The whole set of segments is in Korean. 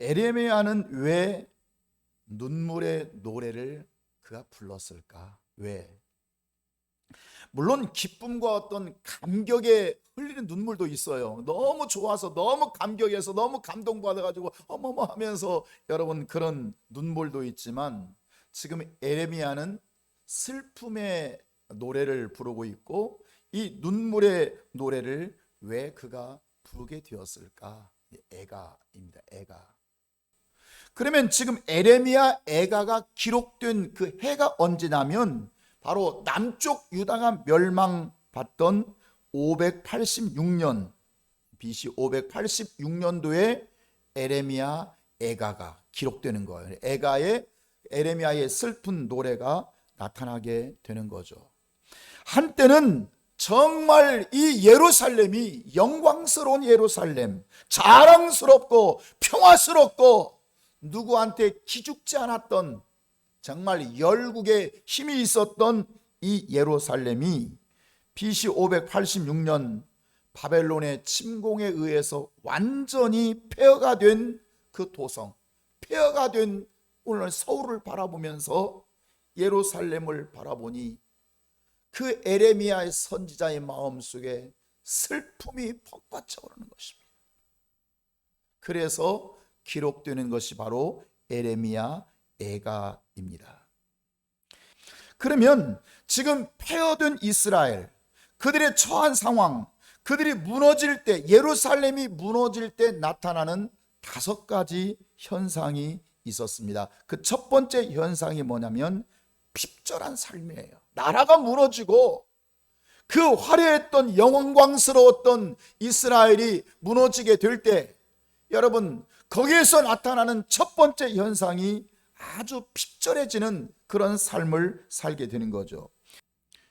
에레미야는 왜 눈물의 노래를 그가 불렀을까? 왜? 물론 기쁨과 어떤 감격에 흘리는 눈물도 있어요. 너무 좋아서, 너무 감격해서, 너무 감동받아가지고 어머머 하면서 여러분 그런 눈물도 있지만, 지금 에레미야는 슬픔의 노래를 부르고 있고, 이 눈물의 노래를 왜 그가 부르게 되었을까? 애가입니다. 애가. 그러면 지금 에레미야 애가가 기록된 그 해가 언제냐면 바로 남쪽 유다가 멸망받던 586년 BC 586년도에 에레미야 애가가 기록되는 거예요. 에레미야의 슬픈 노래가 나타나게 되는 거죠. 한때는 정말 이 예루살렘이 영광스러운 예루살렘, 자랑스럽고 평화스럽고 누구한테 기죽지 않았던, 정말 열국의 힘이 있었던 이 예루살렘이 BC 586년 바벨론의 침공에 의해서 완전히 폐허가 된 그 도성, 폐허가 된 오늘 서울을 바라보면서 예루살렘을 바라보니 그 에레미야의 선지자의 마음속에 슬픔이 벅받쳐 오르는 것입니다. 그래서 기록되는 것이 바로 에레미야 애가입니다. 그러면 지금 폐허된 이스라엘, 그들의 처한 상황, 그들이 무너질 때, 예루살렘이 무너질 때 나타나는 5가지 현상이 있었습니다. 그 첫 번째 현상이 뭐냐면 핍절한 삶이에요. 나라가 무너지고 그 화려했던 영광스러웠던 이스라엘이 무너지게 될 때, 여러분 거기에서 나타나는 첫 번째 현상이 아주 핍절해지는 그런 삶을 살게 되는 거죠.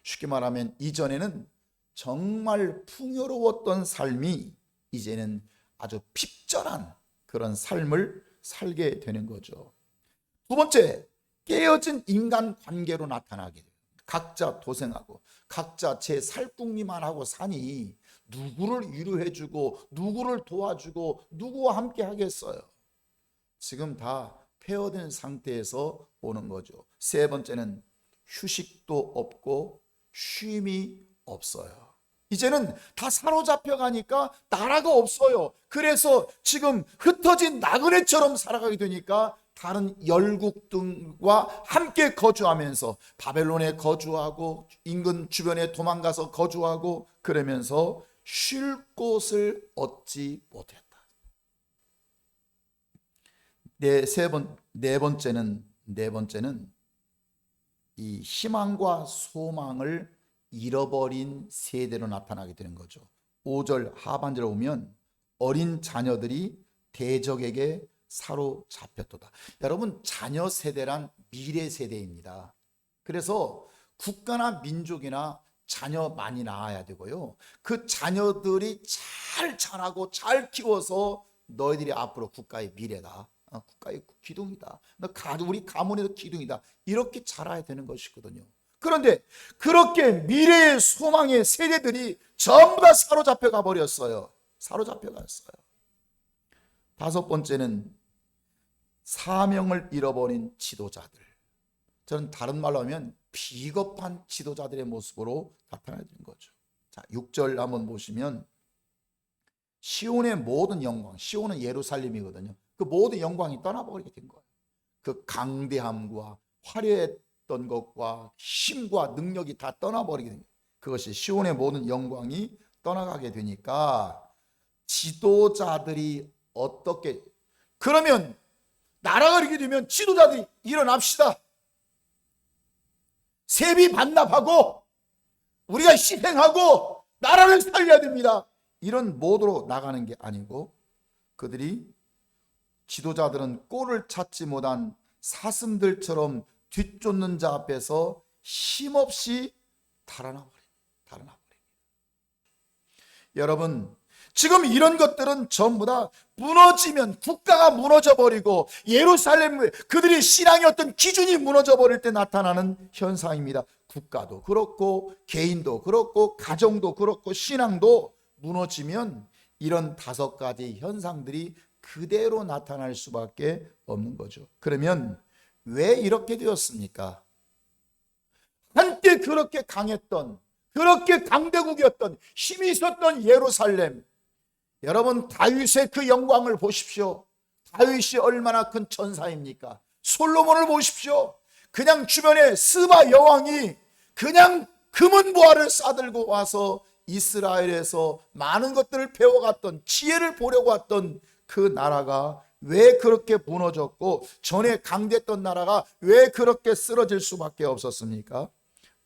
쉽게 말하면 이전에는 정말 풍요로웠던 삶이 이제는 아주 핍절한 그런 삶을 살게 되는 거죠. 두 번째, 깨어진 인간관계로 나타나게 돼요. 각자 도생하고 각자 제 살궁리만 하고 사니 누구를 위로해주고 누구를 도와주고 누구와 함께 하겠어요. 지금 다 폐허된 상태에서 오는 거죠. 세 번째는 휴식도 없고 쉼이 없어요. 이제는 다 사로잡혀 가니까 나라가 없어요. 그래서 지금 흩어진 나그네처럼 살아가게 되니까 다른 열국들과 함께 거주하면서 바벨론에 거주하고 인근 주변에 도망가서 거주하고 그러면서 쉴 곳을 얻지 못했다. 네 번째는 이 희망과 소망을 잃어버린 세대로 나타나게 되는 거죠. 5절 하반절에 오면 어린 자녀들이 대적에게 사로잡혔도다. 여러분, 자녀 세대란 미래 세대입니다. 그래서 국가나 민족이나 자녀 많이 낳아야 되고요, 그 자녀들이 잘 자라고 잘 키워서 너희들이 앞으로 국가의 미래다, 국가의 기둥이다, 우리 가문의 기둥이다, 이렇게 자라야 되는 것이거든요. 그런데 그렇게 미래의 소망의 세대들이 전부 다 사로잡혀 가버렸어요. 사로잡혀 갔어요. 다섯 번째는 사명을 잃어버린 지도자들. 저는 다른 말로 하면 비겁한 지도자들의 모습으로 나타나는 거죠. 자, 6절 한번 보시면 시온의 모든 영광, 시온은 예루살렘이거든요. 그 모든 영광이 떠나버리게 된 거예요. 그 강대함과 화려했던 것과 힘과 능력이 다 떠나버리게 된 거예요. 그것이 시온의 모든 영광이 떠나가게 되니까 지도자들이 어떻게, 그러면 나라가 이렇게 되면 지도자들이 일어납시다, 세비 반납하고 우리가 희생하고 나라를 살려야 됩니다, 이런 모드로 나가는 게 아니고, 그들이 지도자들은 꼴을 찾지 못한 사슴들처럼 뒤쫓는 자 앞에서 힘없이 달아나 버립니다. 여러분, 지금 이런 것들은 전부 다 무너지면, 국가가 무너져 버리고 예루살렘, 그들의 신앙의 어떤 기준이 무너져 버릴 때 나타나는 현상입니다. 국가도 그렇고 개인도 그렇고 가정도 그렇고 신앙도 무너지면 이런 5가지 현상들이 그대로 나타날 수밖에 없는 거죠. 그러면 왜 이렇게 되었습니까? 한때 그렇게 강했던, 그렇게 강대국이었던, 힘이 있었던 예루살렘, 여러분 다윗의 그 영광을 보십시오. 다윗이 얼마나 큰 천사입니까? 솔로몬을 보십시오. 그냥 주변에 스바 여왕이 그냥 금은 보화를 싸들고 와서 이스라엘에서 많은 것들을 배워갔던, 지혜를 보려고 왔던 그 나라가 왜 그렇게 무너졌고, 전에 강대했던 나라가 왜 그렇게 쓰러질 수밖에 없었습니까?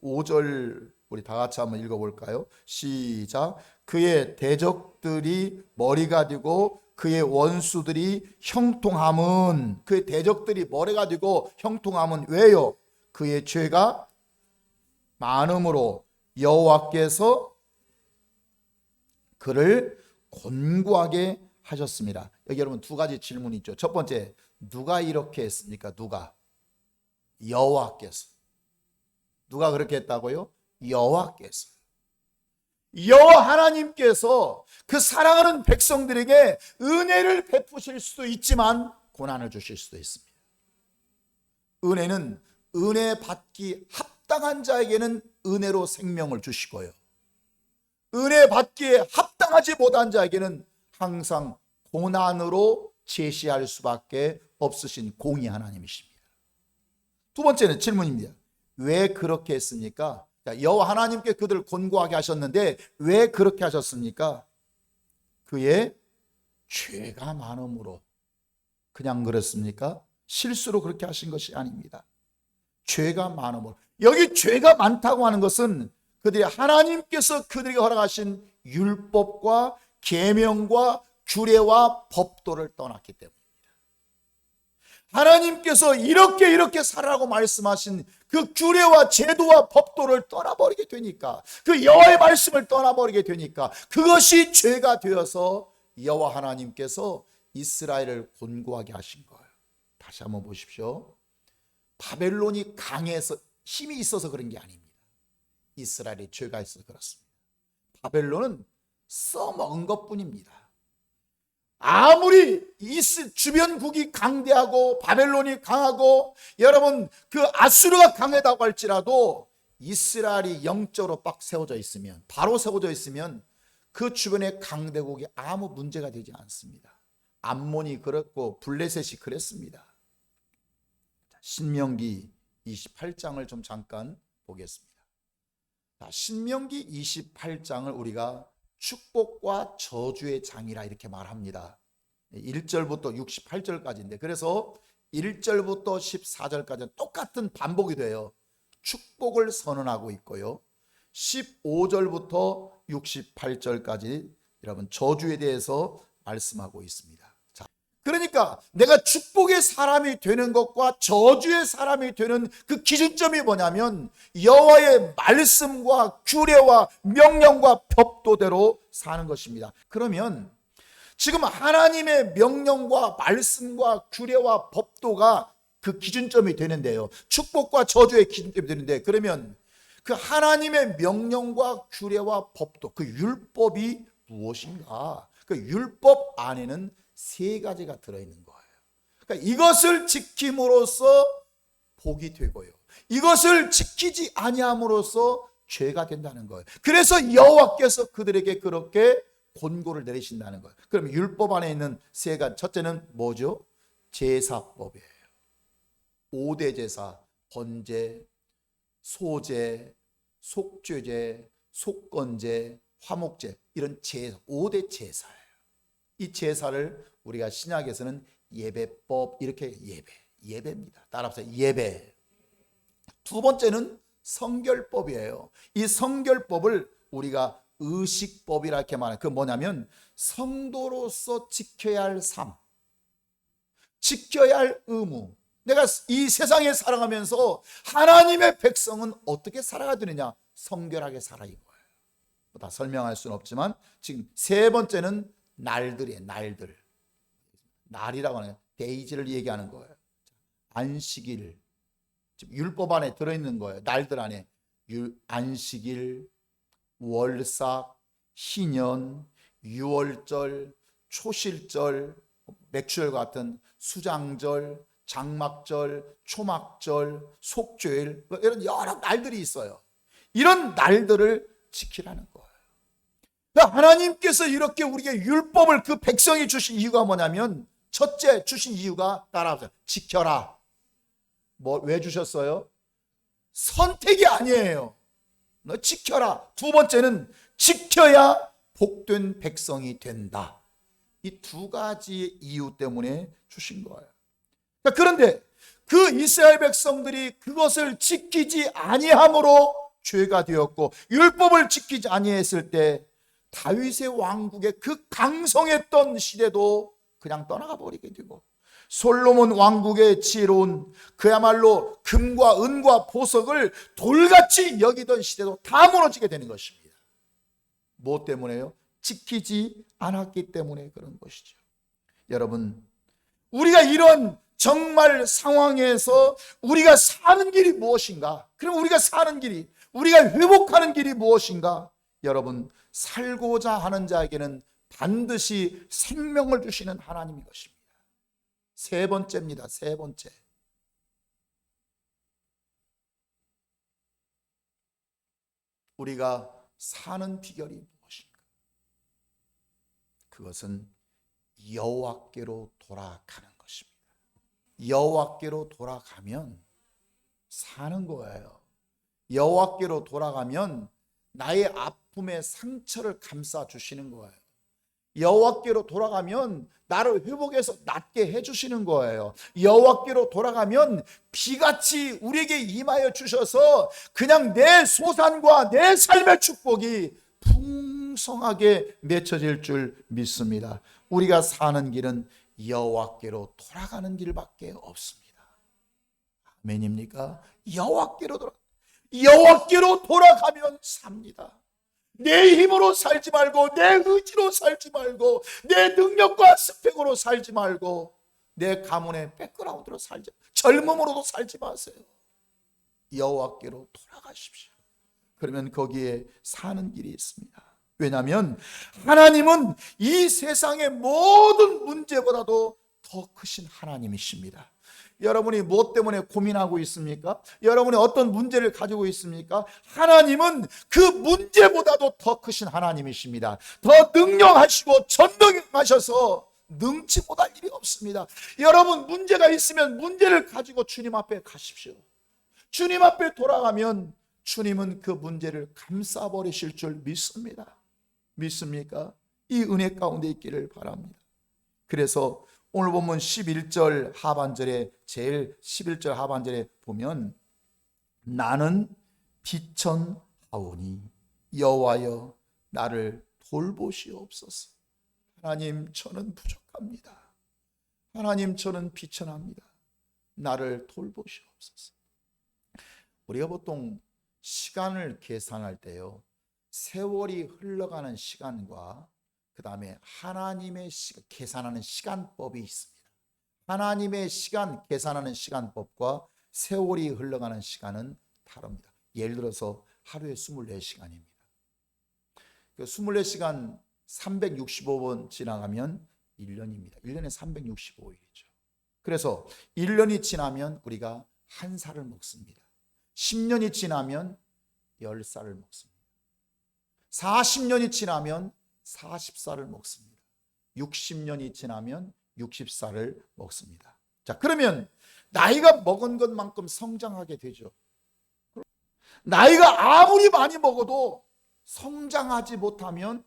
5절 우리 다 같이 한번 읽어볼까요? 시작. 그의 대적들이 머리가 되고 그의 원수들이 형통함은, 그의 대적들이 머리가 되고 형통함은 왜요? 그의 죄가 많음으로 여호와께서 그를 곤고하게 하셨습니다. 여기 여러분 두 가지 질문이 있죠. 첫 번째, 누가 이렇게 했습니까? 누가? 여호와께서. 누가 그렇게 했다고요? 여호와께서. 여호와 하나님께서 그 사랑하는 백성들에게 은혜를 베푸실 수도 있지만 고난을 주실 수도 있습니다. 은혜는 은혜 받기 합당한 자에게는 은혜로 생명을 주시고요, 은혜 받기에 합당하지 못한 자에게는 항상 고난으로 제시할 수밖에 없으신 공의 하나님이십니다. 두 번째는 질문입니다. 왜 그렇게 했습니까? 여호와 하나님께 그들을 곤고하게 하셨는데 왜 그렇게 하셨습니까? 그의 죄가 많음으로. 그냥 그렇습니까? 실수로 그렇게 하신 것이 아닙니다. 죄가 많음으로. 여기 죄가 많다고 하는 것은 그들이 하나님께서 그들에게 허락하신 율법과 계명과 규례와 법도를 떠났기 때문입니다. 하나님께서 이렇게 살아라고 말씀하신 그 규례와 제도와 법도를 떠나버리게 되니까, 그 여호와의 말씀을 떠나버리게 되니까 그것이 죄가 되어서 여호와 하나님께서 이스라엘을 곤고하게 하신 거예요. 다시 한번 보십시오. 바벨론이 강해서 힘이 있어서 그런 게 아닙니다. 이스라엘이 죄가 있어서 그렇습니다. 바벨론은 써먹은 것뿐입니다. 아무리 주변국이 강대하고 바벨론이 강하고 여러분 그 아수르가 강하다고 할지라도 이스라엘이 영적으로 빡 세워져 있으면, 바로 세워져 있으면 그 주변의 강대국이 아무 문제가 되지 않습니다. 암몬이 그랬고 블레셋이 그랬습니다. 신명기 28장을 좀 잠깐 보겠습니다. 신명기 28장을 우리가 축복과 저주의 장이라 이렇게 말합니다. 1절부터 68절까지인데, 그래서 1절부터 14절까지는 똑같은 반복이 돼요. 축복을 선언하고 있고요, 15절부터 68절까지 여러분 저주에 대해서 말씀하고 있습니다. 자, 그러니까 내가 축복의 사람이 되는 것과 저주의 사람이 되는 그 기준점이 뭐냐면 여호와의 말씀과 규례와 명령과 법도대로 사는 것입니다. 그러면 지금 하나님의 명령과 말씀과 규례와 법도가 그 기준점이 되는데요, 축복과 저주의 기준점이 되는데, 그러면 그 하나님의 명령과 규례와 법도, 그 율법이 무엇인가? 그 율법 안에는 세 가지가 들어있는 거예요. 그러니까 이것을 지킴으로써 복이 되고요, 이것을 지키지 아니함으로써 죄가 된다는 거예요. 그래서 여호와께서 그들에게 그렇게 곤고를 내리신다는 거예요. 그럼 율법 안에 있는 세 가지, 첫째는 뭐죠? 제사법이에요. 5대 제사, 번제, 소제, 속죄제, 속건제, 화목제, 이런 5대 제사예요. 이 제사를 우리가 신약에서는 예배법, 이렇게 예배입니다. 따라합시다. 예배. 두 번째는 성결법이에요. 이 성결법을 우리가 의식법이라 이렇게 말해요. 그 뭐냐면 성도로서 지켜야 할 삶, 지켜야 할 의무. 내가 이 세상에 살아가면서 하나님의 백성은 어떻게 살아가야 되느냐? 성결하게 살아야 거예요. 다 설명할 수는 없지만 지금 세 번째는 날들이에요. 날이라고 하는 데이지를 얘기하는 거예요. 안식일, 율법 안에 들어있는 거예요. 날들 안에 안식일, 월삭, 희년, 유월절, 초실절, 맥주절 같은 수장절, 장막절, 초막절, 속죄일 이런 여러 날들이 있어요. 이런 날들을 지키라는 거예요. 그러니까 하나님께서 이렇게 우리에게 율법을 그 백성이 주신 이유가 뭐냐면 첫째 주신 이유가 따라하세요. 지켜라. 왜 주셨어요? 선택이 아니에요. 너 지켜라. 두 번째는 지켜야 복된 백성이 된다. 이 두 가지 이유 때문에 주신 거예요. 그런데 그 이스라엘 백성들이 그것을 지키지 아니함으로 죄가 되었고 율법을 지키지 아니했을 때 다윗의 왕국의 그 강성했던 시대도 그냥 떠나가 버리게 되고 솔로몬 왕국의 지혜로운 그야말로 금과 은과 보석을 돌같이 여기던 시대도 다 무너지게 되는 것입니다. 뭐 때문에요? 지키지 않았기 때문에 그런 것이죠. 여러분, 우리가 이런 정말 상황에서 우리가 사는 길이 무엇인가? 그럼 우리가 사는 길이, 우리가 회복하는 길이 무엇인가? 여러분, 살고자 하는 자에게는 반드시 생명을 주시는 하나님인 것입니다. 세 번째입니다. 세 번째. 우리가 사는 비결이 무엇인가? 그것은 여호와께로 돌아가는 것입니다. 여호와께로 돌아가면 사는 거예요. 여호와께로 돌아가면 나의 아픔의 상처를 감싸 주시는 거예요. 여호와께로 돌아가면 나를 회복해서 낫게 해주시는 거예요. 여호와께로 돌아가면 비같이 우리에게 임하여 주셔서 그냥 내 소산과 내 삶의 축복이 풍성하게 맺혀질 줄 믿습니다. 우리가 사는 길은 여호와께로 돌아가는 길밖에 없습니다. 아멘입니까? 여호와께로 돌아가면 삽니다. 내 힘으로 살지 말고 내 의지로 살지 말고 내 능력과 스펙으로 살지 말고 내 가문의 백그라운드로 살지 젊음으로도 살지 마세요. 여호와께로 돌아가십시오. 그러면 거기에 사는 길이 있습니다. 왜냐하면 하나님은 이 세상의 모든 문제보다도 더 크신 하나님이십니다. 여러분이 무엇 때문에 고민하고 있습니까? 여러분이 어떤 문제를 가지고 있습니까? 하나님은 그 문제보다도 더 크신 하나님이십니다. 더 능력하시고 전능하셔서 능치 못할 일이 없습니다. 여러분 문제가 있으면 문제를 가지고 주님 앞에 가십시오. 주님 앞에 돌아가면 주님은 그 문제를 감싸버리실 줄 믿습니다. 믿습니까? 이 은혜 가운데 있기를 바랍니다. 그래서 오늘 본문 11절 하반절에 제일 11절 하반절에 보면 나는 비천하오니 여호와여 나를 돌보시옵소서. 하나님 저는 부족합니다. 하나님 저는 비천합니다. 나를 돌보시옵소서. 우리가 보통 시간을 계산할 때요 세월이 흘러가는 시간과 그 다음에 하나님의 계산하는 시간법이 있습니다. 하나님의 시간 계산하는 시간법과 세월이 흘러가는 시간은 다릅니다. 예를 들어서 하루에 24시간입니다. 24시간 365번 지나가면 1년입니다. 1년에 365일이죠. 그래서 1년이 지나면 우리가 한 살을 먹습니다. 10년이 지나면 10살을 먹습니다. 40년이 지나면 40살을 먹습니다. 60년이 지나면 60살을 먹습니다. 자, 그러면 나이가 먹은 것만큼 성장하게 되죠. 나이가 아무리 많이 먹어도 성장하지 못하면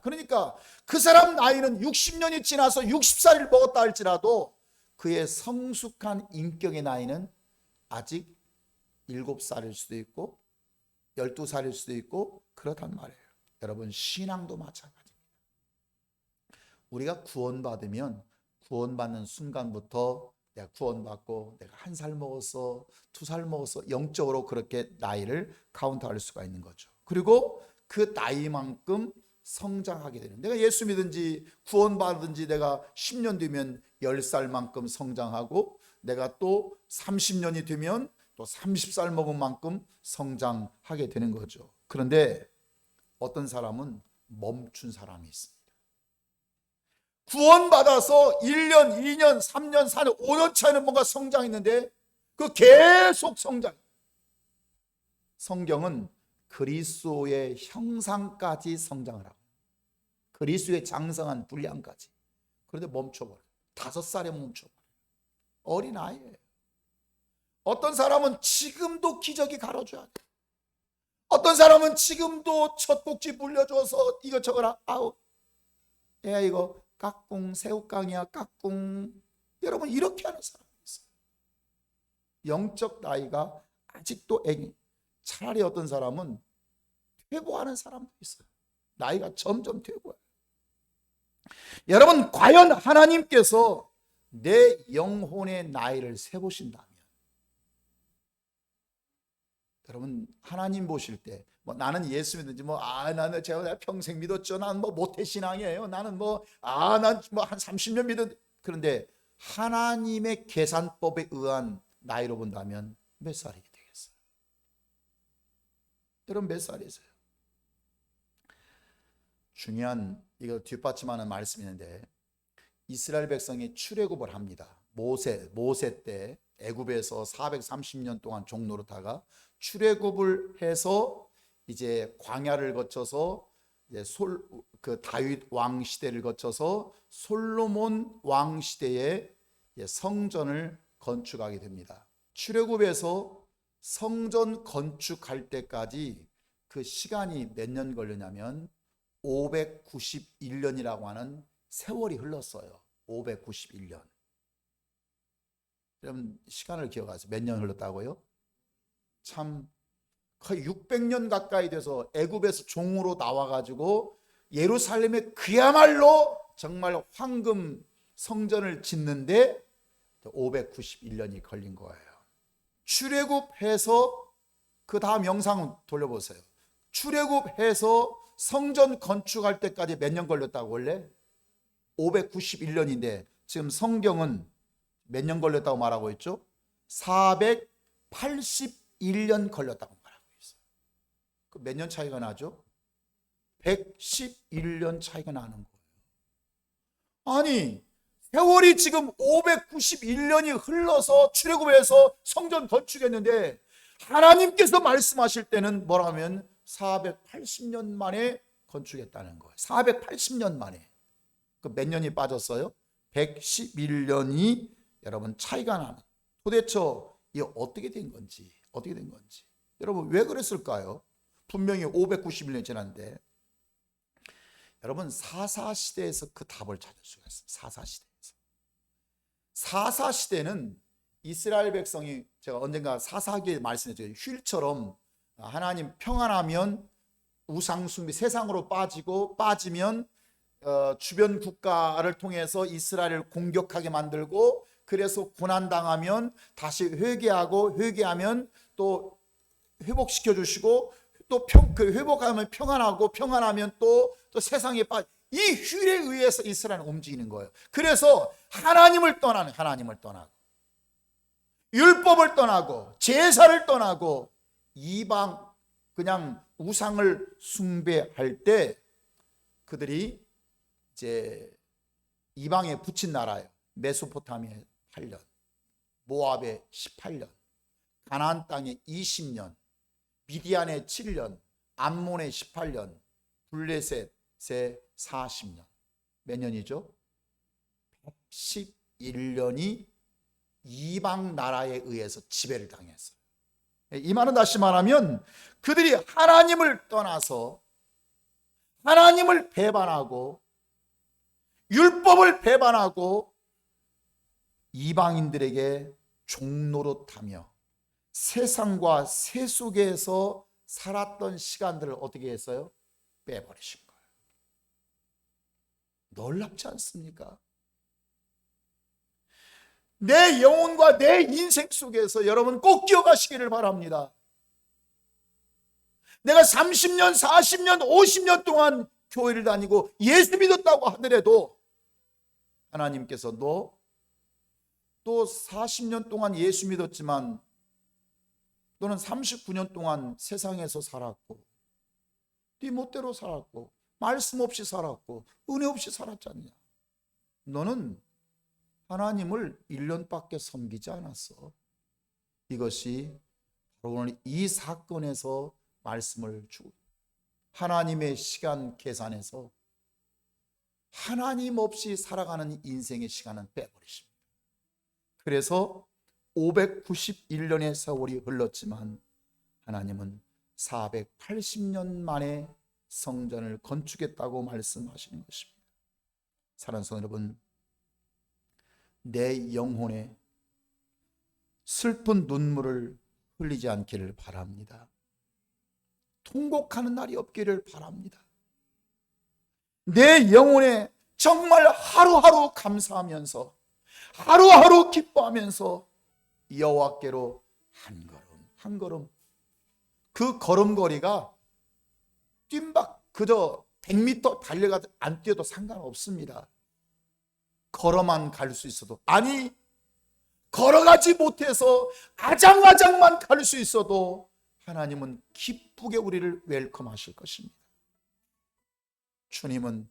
그러니까 그 사람 나이는 60년이 지나서 60살을 먹었다 할지라도 그의 성숙한 인격의 나이는 아직 7살일 수도 있고 12살일 수도 있고 그렇단 말이에요. 여러분 신앙도 마찬가지입니다. 우리가 구원받으면 구원받는 순간부터 내가 구원받고 내가 1살 먹었어 2살 먹었어 영적으로 그렇게 나이를 카운트할 수가 있는 거죠. 그리고 그 나이만큼 성장하게 되는, 내가 예수 믿은지 구원받은지 내가 10년 되면 10살만큼 성장하고 내가 또 30년이 되면 또 30살 먹은 만큼 성장하게 되는 거죠. 그런데 어떤 사람은 멈춘 사람이 있습니다. 구원받아서 1년, 2년, 3년, 4년, 5년 차에는 뭔가 성장했는데 그 계속 성장. 성경은 그리스도의 형상까지 성장을 하고 그리스도의 장성한 분량까지. 그런데 멈춰버려요. 5살에 멈춰버려요. 어린아이예요. 어떤 사람은 지금도 기저귀 갈아줘야 돼. 어떤 사람은 지금도 첫 꼭지 물려줘서 이것저것 아우 야 이거 깍꿍 새우깡이야 깍꿍. 여러분 이렇게 하는 사람이 있어요. 영적 나이가 아직도 애기. 차라리 어떤 사람은 퇴보하는 사람도 있어요. 나이가 점점 퇴보해요. 여러분 과연 하나님께서 내 영혼의 나이를 세보신다면 여러분 하나님 보실 때 뭐 나는 예수 믿는지 나는 제가 평생 믿었죠. 나는 모태신앙이에요. 나는 난 한 30년 믿었. 그런데 하나님의 계산법에 의한 나이로 본다면 몇 살이 되겠어요? 여러분 몇 살이세요? 중요한 이거 뒷받침하는 말씀이 있는데 이스라엘 백성이 출애굽을 합니다. 모세 때 애굽에서 430년 동안 종노릇하다가 출애굽을 해서 이제 광야를 거쳐서 이제 그 다윗 왕 시대를 거쳐서 솔로몬 왕 시대에 성전을 건축하게 됩니다. 출애굽에서 성전 건축할 때까지 그 시간이 몇 년 걸렸냐면 591년이라고 하는 세월이 흘렀어요. 591년. 여러분 시간을 기억하세요. 몇 년 흘렀다고요? 참 거의 600년 가까이 돼서 애굽에서 종으로 나와가지고 예루살렘에 그야말로 정말 황금 성전을 짓는데 591년이 걸린 거예요. 출애굽해서 그 다음 영상 돌려보세요. 출애굽해서 성전 건축할 때까지 몇 년 걸렸다고 원래? 591년인데 지금 성경은 몇 년 걸렸다고 말하고 있죠? 481년 걸렸다고 말하고 있어요. 그 몇 년 차이가 나죠? 111년 차이가 나는 거예요. 아니 세월이 지금 591년이 흘러서 출애굽해서 성전 건축했는데 하나님께서 말씀하실 때는 뭐라 하면 480년 만에 건축했다는 거예요. 480년 만에. 그 몇 년이 빠졌어요? 111년이 여러분 차이가 나는. 도대체 이게 어떻게 된 건지 여러분 왜 그랬을까요? 분명히 591년이 지났는데 여러분 사사시대에서 그 답을 찾을 수가 있어요. 사사시대는 이스라엘 백성이 제가 언젠가 사사기에 말씀했죠. 휴일처럼 하나님 평안하면 우상숭배 세상으로 빠지면 주변 국가를 통해서 이스라엘을 공격하게 만들고 그래서 고난당하면 다시 회개하면 또 회복시켜 주시고 또 회복하면 평안하면 또 세상에 이 휴일에 의해서 이스라엘은 움직이는 거예요. 그래서 하나님을 떠나고 율법을 떠나고 제사를 떠나고 이방 그냥 우상을 숭배할 때 그들이 이제 이방에 붙인 나라예요. 메소포타미아에 8년, 모압에 18년, 가나안 땅에 20년, 미디안에 7년, 암몬에 18년, 블레셋에 40년. 몇 년이죠? 111년이 이방 나라에 의해서 지배를 당했어요. 이 말은 다시 말하면 그들이 하나님을 떠나서 하나님을 배반하고 율법을 배반하고 이방인들에게 종노릇하며 세상과 세속에서 살았던 시간들을 어떻게 했어요? 빼버리신 거예요. 놀랍지 않습니까? 내 영혼과 내 인생 속에서 여러분 꼭 기억하시기를 바랍니다. 내가 30년, 40년, 50년 동안 교회를 다니고 예수 믿었다고 하더라도 하나님께서 너 또 40년 동안 예수 믿었지만 너는 39년 동안 세상에서 살았고 네 멋대로 살았고 말씀 없이 살았고 은혜 없이 살았지 않냐. 너는 하나님을 1년밖에 섬기지 않았어. 이것이 바로 오늘 이 사건에서 말씀을 주고, 하나님의 시간 계산에서 하나님 없이 살아가는 인생의 시간은 빼버리십니다. 그래서 591년의 세월이 흘렀지만 하나님은 480년 만에 성전을 건축했다고 말씀하시는 것입니다. 사랑하는 성도 여러분, 내 영혼에 슬픈 눈물을 흘리지 않기를 바랍니다. 통곡하는 날이 없기를 바랍니다. 내 영혼에 정말 하루하루 감사하면서 하루하루 기뻐하면서 여호와께로 한 걸음 한 걸음, 그 걸음걸이가 뜀박 그저 100m 달려가도 안 뛰어도 상관없습니다. 걸어만 갈 수 있어도, 아니 걸어가지 못해서 아장아장만 갈 수 있어도 하나님은 기쁘게 우리를 웰컴하실 것입니다. 주님은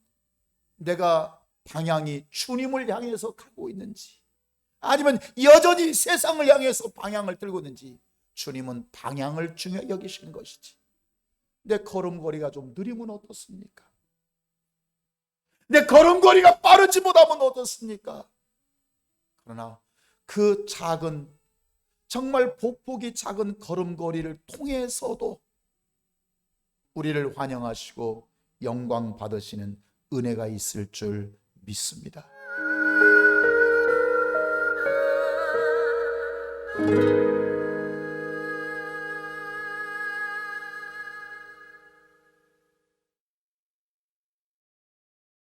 내가 방향이 주님을 향해서 가고 있는지, 아니면 여전히 세상을 향해서 방향을 들고 있는지, 주님은 방향을 중요히 여기시는 것이지. 내 걸음걸이가 좀 느리면 어떻습니까? 내 걸음걸이가 빠르지 못하면 어떻습니까? 그러나 그 작은, 정말 보폭이 작은 걸음걸이를 통해서도 우리를 환영하시고 영광 받으시는 은혜가 있을 줄 믿습니다.